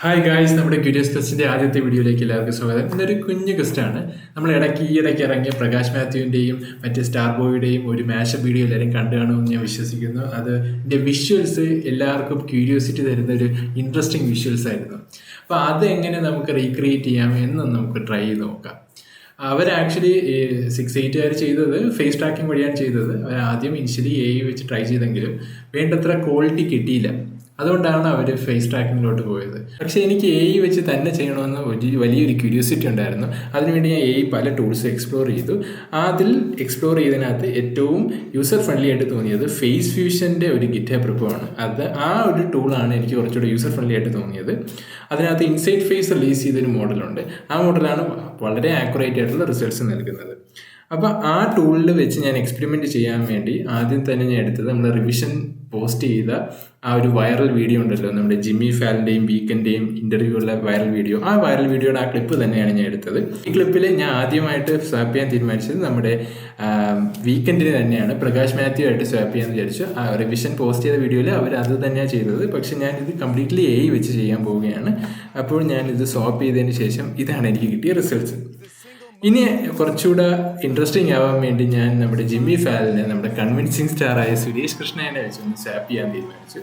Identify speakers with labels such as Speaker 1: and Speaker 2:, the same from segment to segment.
Speaker 1: Hi guys, നമ്മുടെ curious ക്വസ്റ്റിൻ്റെ ആദ്യത്തെ വീഡിയോയിലേക്ക് എല്ലാവർക്കും സ്വാഗതം. ഇന്നൊരു കുഞ്ഞു ക്വസ്റ്റാണ്. നമ്മൾ ഈയിടയ്ക്ക് ഇറങ്ങിയ പ്രകാശ് മാത്യുവിൻ്റെയും മറ്റേ സ്റ്റാർ ബോയുടെയും ഒരു മാഷപ്പ് വീഡിയോ എല്ലാവരും കണ്ടു കാണുമെന്ന് ഞാൻ വിശ്വസിക്കുന്നു. അതിൻ്റെ വിഷ്വൽസ് എല്ലാവർക്കും ക്യൂരിയോസിറ്റി തരുന്ന ഒരു ഇൻട്രസ്റ്റിംഗ് വിഷ്വൽസ് ആയിരുന്നു. അപ്പോൾ അതെങ്ങനെ നമുക്ക് റീക്രിയേറ്റ് ചെയ്യാം എന്ന് നമുക്ക് ട്രൈ ചെയ്ത് നോക്കാം. അവർ ആക്ച്വലി 6-8 ചെയ്തത് ഫേസ് ട്രാക്കിംഗ് വഴിയാണ് ചെയ്തത്. അവർ ആദ്യം ഇനിഷ്യലി AI വെച്ച് ട്രൈ ചെയ്തെങ്കിലും വേണ്ടത്ര ക്വാളിറ്റി കിട്ടിയില്ല. അതുകൊണ്ടാണ് അവർ ഫേസ് ട്രാക്കിങ്ങിലോട്ട് പോയത്. പക്ഷേ എനിക്ക് AI വെച്ച് തന്നെ ചെയ്യണമെന്ന് വലിയൊരു ക്യൂരിയോസിറ്റി ഉണ്ടായിരുന്നു. അതിനുവേണ്ടി ഞാൻ AI പല ടൂൾസ് എക്സ്പ്ലോർ ചെയ്തു. അതിൽ എക്സ്പ്ലോർ ചെയ്തതിനകത്ത് ഏറ്റവും യൂസർ ഫ്രണ്ട്ലി ആയിട്ട് തോന്നിയത് ഫേസ് ഫ്യൂഷൻ്റെ ഒരു ഗിറ്റ്ഹബ് റിപ്പോർട്ടാണ്. ആ ഒരു ടൂളാണ് എനിക്ക് കുറച്ചുകൂടി യൂസർ ഫ്രണ്ട്ലി ആയിട്ട് തോന്നിയത്. അതിനകത്ത് ഇൻസൈറ്റ് ഫേസ് റിലീസ് ചെയ്തൊരു മോഡലുണ്ട്. ആ മോഡലാണ് വളരെ ആക്യുറേറ്റ് ആയിട്ടുള്ള റിസൾട്ട്സ് നൽകുന്നത്. അപ്പോൾ ആ ടൂളിൽ വെച്ച് ഞാൻ എക്സ്പെരിമെൻറ്റ് ചെയ്യാൻ വേണ്ടി ആദ്യം തന്നെ ഞാൻ എടുത്തത് നമ്മൾ റിവിഷൻ പോസ്റ്റ് ചെയ്ത ആ ഒരു വൈറൽ വീഡിയോ ഉണ്ടല്ലോ, നമ്മുടെ ജിമ്മി ഫാലിൻ്റെയും വീക്കെൻ്റെയും ഇൻ്റർവ്യൂ ഉള്ള വൈറൽ വീഡിയോ. ആ വൈറൽ വീഡിയോയുടെ ആ ക്ലിപ്പ് തന്നെയാണ് ഞാൻ എടുത്തത്. ഈ ക്ലിപ്പിൽ ഞാൻ ആദ്യമായിട്ട് സ്വാപ്പ് ചെയ്യാൻ തീരുമാനിച്ചത് നമ്മുടെ വീക്കെൻഡിന് തന്നെയാണ്. പ്രകാശ് മാത്യു ആയിട്ട് സ്വാപ്പ് ചെയ്യാമെന്ന് വിചാരിച്ചു. ആ റിവിഷൻ പോസ്റ്റ് ചെയ്ത വീഡിയോയിൽ അവർ അത് തന്നെയാണ് ചെയ്തത്. പക്ഷേ ഞാനിത് കംപ്ലീറ്റ്ലി AI വെച്ച് ചെയ്യാൻ പോവുകയാണ്. അപ്പോൾ ഞാനിത് സ്വാപ്പ് ചെയ്തതിന് ശേഷം ഇതാണ് എനിക്ക് കിട്ടിയ റിസൾട്ട്സ്. ഇനി കുറച്ചുകൂടെ ഇൻട്രസ്റ്റിംഗ് ആവാൻ വേണ്ടി ഞാൻ നമ്മുടെ ജിമ്മി ഫാലിനെ നമ്മുടെ കൺവിൻസിങ് സ്റ്റാറായ സുരേഷ് കൃഷ്ണനെ വെച്ചൊന്ന് സ്വാപ്പ് ചെയ്യാൻ തീരുമാനിച്ചു.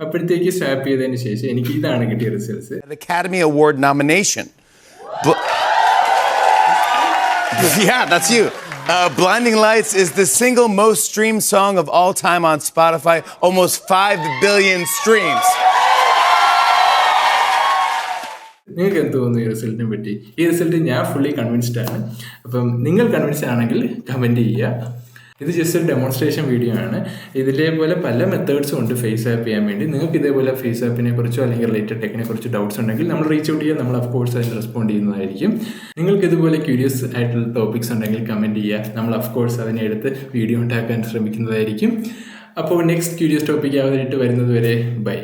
Speaker 1: അപ്പോഴത്തേക്ക് സ്വാപ്പ് ചെയ്തതിന് ശേഷം എനിക്ക് ഇതാണ് കിട്ടിയ results.
Speaker 2: Academy Award nomination. Yeah, that's you. Blinding Lights is the single most streamed song of all time on Spotify. Almost 5 billion streams.
Speaker 1: നിങ്ങൾക്ക് എന്ത് തോന്നുന്നു ഈ റിസൾട്ടിനെ പറ്റി? ഈ റിസൾട്ട് ഞാൻ ഫുള്ളി കൺവിൻസ്ഡ് ആണ്. അപ്പം നിങ്ങൾ കൺവിൻസ്ഡ് ആണെങ്കിൽ കമൻറ്റ് ചെയ്യുക. ഇത് ജസ്റ്റ് ഒരു ഡെമോൺസ്ട്രേഷൻ വീഡിയോ ആണ്. ഇതിലേപോലെ പല മെത്തേഡ്സും ഉണ്ട് ഫേസ് ആപ്പ് ചെയ്യാൻ വേണ്ടി. നിങ്ങൾക്ക് ഇതേപോലെ ഫേസ് ആപ്പിനെ കുറിച്ചോ അല്ലെങ്കിൽ റിലേറ്റഡ് ടെക്കിനെ കുറിച്ച് ഡൗട്ട്സ് ഉണ്ടെങ്കിൽ നമ്മൾ റീച്ച് ഔട്ട് ചെയ്യുക. നമ്മൾ ഓഫ് കോഴ്സ് അതിന് റെസ്പോണ്ട് ചെയ്യുന്നതായിരിക്കും. നിങ്ങൾക്ക് ഇതുപോലെ ക്യൂരിയസ് ആയിട്ടുള്ള ടോപ്പിക്സ് ഉണ്ടെങ്കിൽ കമൻറ്റ് ചെയ്യുക. നമ്മൾ ഓഫ് കോഴ്സ് അതിനെ എടുത്ത് വീഡിയോ ഉണ്ടാക്കാൻ ശ്രമിക്കുന്നതായിരിക്കും. അപ്പോൾ നെക്സ്റ്റ് ക്യൂരിയസ് ടോപ്പിക് ആയിട്ട് വരുന്നത് വരെ ബൈ.